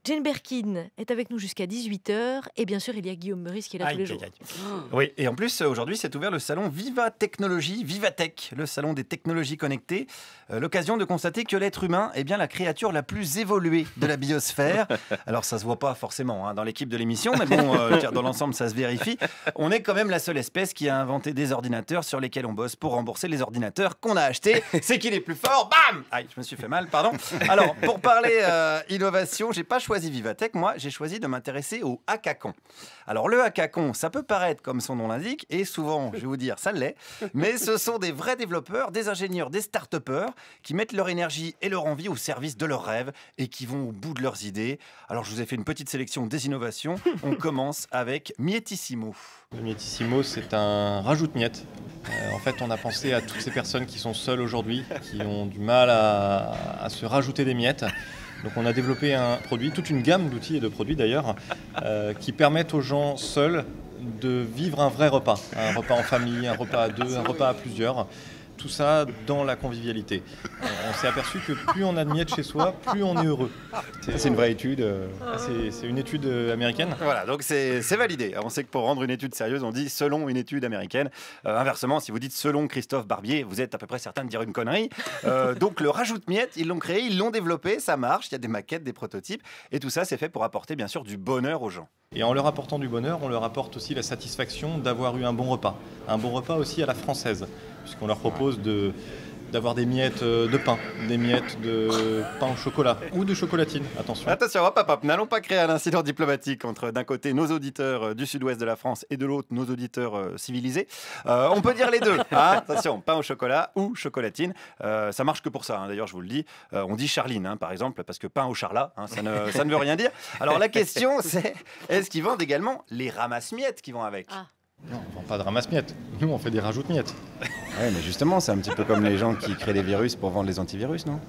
Jane Birkin est avec nous jusqu'à 18h. Et bien sûr, il y a Guillaume Meurice qui est là tous les jours. Oui, et en plus, aujourd'hui, s'est ouvert le salon Viva Technologie, Vivatech, le salon des technologies connectées. L'occasion de constater que l'être humain est bien la créature la plus évoluée de la biosphère. Alors, ça se voit pas forcément dans l'équipe de l'émission, mais bon, dans l'ensemble, ça se vérifie. On est quand même la seule espèce qui a inventé des ordinateurs sur lesquels on bosse pour rembourser les ordinateurs qu'on a achetés. C'est qu'il est plus fort, bam! Aïe, je me suis fait mal, pardon. Alors, pour parler innovation, j'ai pas choisi Vivatech, moi, j'ai choisi de m'intéresser au hackathon. Alors, le hackathon, ça peut paraître comme son nom l'indique, et souvent, je vais vous dire, ça l'est, mais ce sont des vrais développeurs, des ingénieurs, des start-upers qui mettent leur énergie et leur envie au service de leurs rêves et qui vont au bout de leurs idées. Alors, je vous ai fait une petite sélection des innovations. On commence avec Miettissimo. Le Miettissimo, c'est un rajoute-miettes. En fait, on a pensé à toutes ces personnes qui sont seules aujourd'hui, qui ont du mal à se rajouter des miettes. Donc on a développé un produit, toute une gamme d'outils et de produits d'ailleurs, qui permettent aux gens seuls de vivre un vrai repas. Un repas en famille, un repas à deux, un repas à plusieurs. Tout ça dans la convivialité. On s'est aperçu que plus on a de miettes chez soi, plus on est heureux. C'est une vraie étude. C'est une étude américaine. Voilà, donc c'est validé. On sait que pour rendre une étude sérieuse, on dit selon une étude américaine. Inversement, si vous dites selon Christophe Barbier, vous êtes à peu près certain de dire une connerie. Donc le rajoute-miettes, ils l'ont créé, ils l'ont développé, ça marche. Il y a des maquettes, des prototypes. Et tout ça, c'est fait pour apporter bien sûr du bonheur aux gens. Et en leur apportant du bonheur, on leur apporte aussi la satisfaction d'avoir eu un bon repas. Un bon repas aussi à la française, puisqu'on leur propose d'avoir des miettes de pain, des miettes de pain au chocolat ou de chocolatine, attention. Attention, hop, hop, hop, n'allons pas créer un incident diplomatique entre d'un côté nos auditeurs du sud-ouest de la France et de l'autre nos auditeurs civilisés. On peut dire les deux, hein. Attention, pain au chocolat ou chocolatine, ça marche que pour ça, hein. D'ailleurs je vous le dis, on dit Charline par exemple, parce que pain au charlat, hein, ça ne veut rien dire. Alors la question c'est, est-ce qu'ils vendent également les ramasse-miettes qui vont avec? Non, on ne vend pas de ramasse-miettes. Nous, on fait des rajoute-miettes. Ouais, mais justement, c'est un petit peu comme les gens qui créent des virus pour vendre les antivirus, non?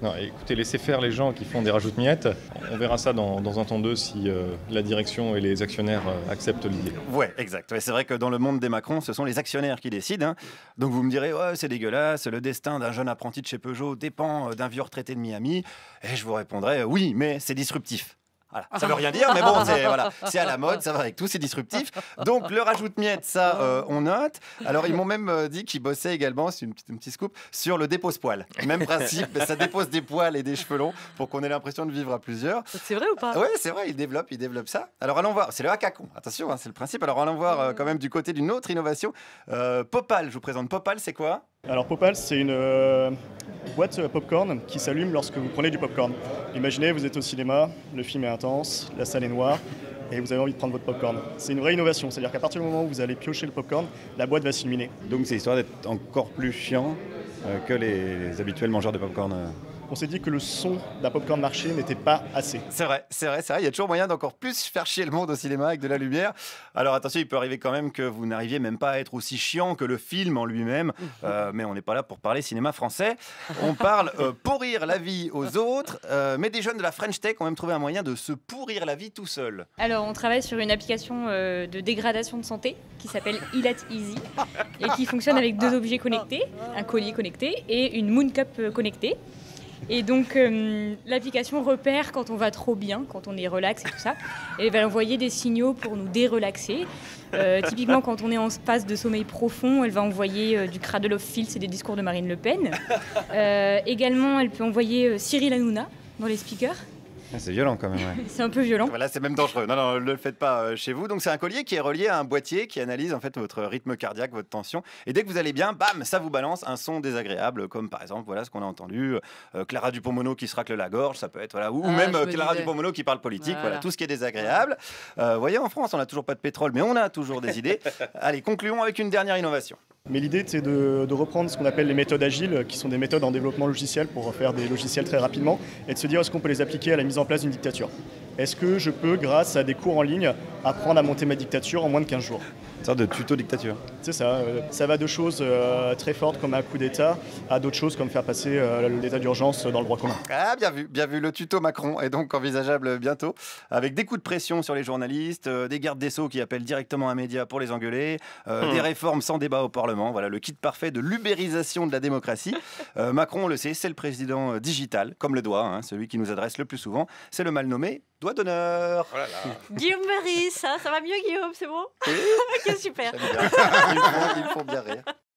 Non, écoutez, laissez faire les gens qui font des rajoute-miettes. On verra ça dans un temps 2 si la direction et les actionnaires acceptent l'idée. Ouais, exact. Ouais, c'est vrai que dans le monde des Macron, ce sont les actionnaires qui décident, hein. Donc vous me direz, ouais, c'est dégueulasse, le destin d'un jeune apprenti de chez Peugeot dépend d'un vieux retraité de Miami. Et je vous répondrai, oui, mais c'est disruptif. Voilà. Ça veut rien dire, mais bon, c'est à la mode, ça va avec tout, c'est disruptif. Donc le rajoute-miettes, ça, on note. Alors ils m'ont même dit qu'ils bossaient également, c'est une petite scoop, sur le dépose-poil. Même principe, ça dépose des poils et des cheveux longs pour qu'on ait l'impression de vivre à plusieurs. C'est vrai ou pas? Oui, c'est vrai, ils développent ça. Alors allons voir, c'est le hackathon, attention, hein, c'est le principe. Alors allons voir quand même du côté d'une autre innovation. Popal, je vous présente Popal, c'est quoi? Alors Popal, c'est une boîte popcorn qui s'allume lorsque vous prenez du popcorn. Imaginez, vous êtes au cinéma, le film est intense, la salle est noire et vous avez envie de prendre votre popcorn. C'est une vraie innovation, c'est-à-dire qu'à partir du moment où vous allez piocher le popcorn, la boîte va s'illuminer. Donc c'est histoire d'être encore plus chiant que les habituels mangeurs de popcorn. On s'est dit que le son d'un popcorn marché n'était pas assez. C'est vrai. Il y a toujours moyen d'encore plus faire chier le monde au cinéma avec de la lumière. Alors attention, il peut arriver quand même que vous n'arriviez même pas à être aussi chiant que le film en lui-même. Mais on n'est pas là pour parler cinéma français. On parle pourrir la vie aux autres. Mais des jeunes de la French Tech ont même trouvé un moyen de se pourrir la vie tout seul. Alors on travaille sur une application de dégradation de santé qui s'appelle Ilat Easy et qui fonctionne avec 2 objets connectés, un collier connecté et une Moon Cup connectée. Et donc l'application repère quand on va trop bien, quand on est relax et tout ça. Et elle va envoyer des signaux pour nous dérelaxer. Typiquement quand on est en phase de sommeil profond, elle va envoyer du Cradle of Filth, c'est des discours de Marine Le Pen. Également, elle peut envoyer Cyril Hanouna dans les speakers. C'est violent quand même, ouais. C'est un peu violent. Voilà, c'est même dangereux. Non, ne le faites pas chez vous. Donc c'est un collier qui est relié à un boîtier qui analyse en fait votre rythme cardiaque, votre tension. Et dès que vous allez bien, bam, ça vous balance un son désagréable, comme par exemple, voilà ce qu'on a entendu, Clara Dupont-Moreau qui se racle la gorge, ça peut être voilà, ou même Clara Dupont-Moreau qui parle politique. Voilà, tout ce qui est désagréable. Voyez, en France, on n'a toujours pas de pétrole, mais on a toujours des idées. Allez, concluons avec une dernière innovation. Mais l'idée, c'est de reprendre ce qu'on appelle les méthodes agiles, qui sont des méthodes en développement logiciel pour faire des logiciels très rapidement, et de se dire est-ce qu'on peut les appliquer à la mise en place d'une dictature. Est-ce que je peux, grâce à des cours en ligne, apprendre à monter ma dictature en moins de 15 jours? sorte de tuto dictature. C'est ça. Ça va de choses très fortes comme un coup d'État à d'autres choses comme faire passer l'état d'urgence dans le droit commun. Ah, bien vu. Le tuto Macron est donc envisageable bientôt, avec des coups de pression sur les journalistes, des gardes des Sceaux qui appellent directement un média pour les engueuler, des réformes sans débat au Parlement. Voilà le kit parfait de l'ubérisation de la démocratie. Macron, on le sait, c'est le président digital, comme le doigt, hein, celui qui nous adresse le plus souvent. C'est le mal nommé doigt d'honneur. Oh là là. Guillaume Meurice, ça va mieux Guillaume, c'est bon? Ok, super. Ils me font bien rire.